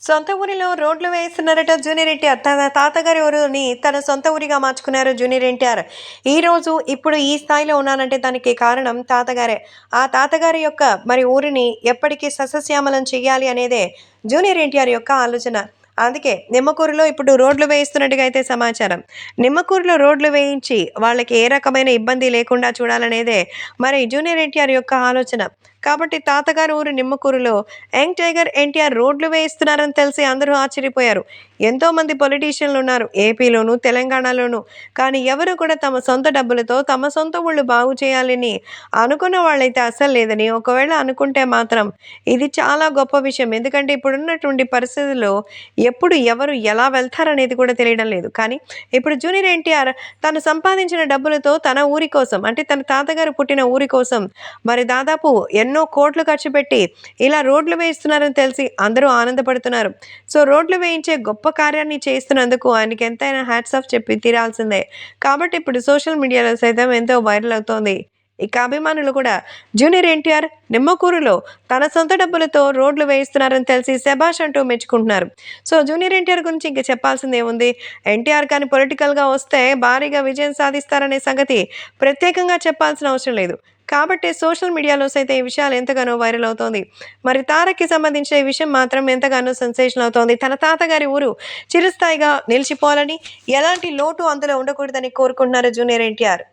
సొంత ఊరిలో రోడ్లు వేస్తున్నారట జూనియర్ ఎన్టీఆర్. తన తాతగారి ఊరిని తన సొంత ఊరిగా మార్చుకున్నారు జూనియర్ ఎన్టీఆర్. ఈరోజు ఇప్పుడు ఈ స్థాయిలో ఉన్నానంటే దానికి కారణం తాతగారే. ఆ తాతగారి యొక్క ఊరిని ఎప్పటికీ సస్యశ్యామలం చేయాలి అనేదే జూనియర్ ఎన్టీఆర్ యొక్క ఆలోచన. అందుకే నిమ్మకూరులో ఇప్పుడు రోడ్లు వేయిస్తున్నట్టుగా అయితే సమాచారం. నిమ్మకూరులో రోడ్లు వేయించి వాళ్ళకి ఏ రకమైన ఇబ్బంది లేకుండా చూడాలనేదే జూనియర్ ఎన్టీఆర్ యొక్క ఆలోచన. కాబట్టి తాతగారు ఊరు నిమ్మకూరులో యంగ్ టైగర్ ఎన్టీఆర్ రోడ్లు వేయిస్తున్నారని తెలిసి అందరూ ఆశ్చర్యపోయారు. ఎంతోమంది పొలిటీషియన్లు ఉన్నారు ఏపీలోను, తెలంగాణలోను. కానీ ఎవరు కూడా తమ సొంత డబ్బులతో తమ సొంత ఊళ్ళు బాగు చేయాలని అనుకున్న వాళ్ళైతే అస్సలు లేదని, ఒకవేళ అనుకుంటే మాత్రం ఇది చాలా గొప్ప విషయం. ఎందుకంటే ఇప్పుడున్నటువంటి పరిస్థితుల్లో ఎప్పుడు ఎవరు ఎలా వెళ్తారనేది కూడా తెలియడం లేదు. కానీ ఇప్పుడు జూనియర్ ఎన్టీఆర్ తను సంపాదించిన డబ్బులతో తన ఊరి కోసం, అంటే తన తాతగారు పుట్టిన ఊరి కోసం దాదాపు ఎన్నో కోట్లు ఖర్చు పెట్టి ఇలా రోడ్లు వేయిస్తున్నారని తెలిసి అందరూ ఆనందపడుతున్నారు. సో రోడ్లు వేయించే గొప్ప కార్యాన్ని చేస్తున్నందుకు ఆయనకి ఎంతైనా హ్యాట్స్ ఆఫ్ చెప్పి తీరాల్సిందే. కాబట్టి ఇప్పుడు సోషల్ మీడియాలో సైతం ఎంతో వైరల్ అవుతోంది. ఇక అభిమానులు కూడా జూనియర్ ఎన్టీఆర్ నిమ్మకూరులో తన సొంత డబ్బులతో రోడ్లు వేయిస్తున్నారని తెలిసి శభాష్ అంటూ మెచ్చుకుంటున్నారు. సో జూనియర్ ఎన్టీఆర్ గురించి ఇంక చెప్పాల్సింది ఏముంది? ఎన్టీఆర్ కానీ పొలిటికల్గా వస్తే భారీగా విజయం సాధిస్తారనే సంగతి ప్రత్యేకంగా చెప్పాల్సిన అవసరం లేదు. కాబట్టి సోషల్ మీడియాలో సైతం ఈ విషయాలు ఎంతగానో వైరల్ అవుతోంది. తారక్కి సంబంధించిన ఈ విషయం మాత్రం ఎంతగానో సెన్సేషన్ అవుతోంది. తన తాతగారి ఊరు చిరస్థాయిగా నిలిచిపోవాలని, ఎలాంటి లోటు అందులో ఉండకూడదని కోరుకుంటున్నారు జూనియర్ ఎన్టీఆర్.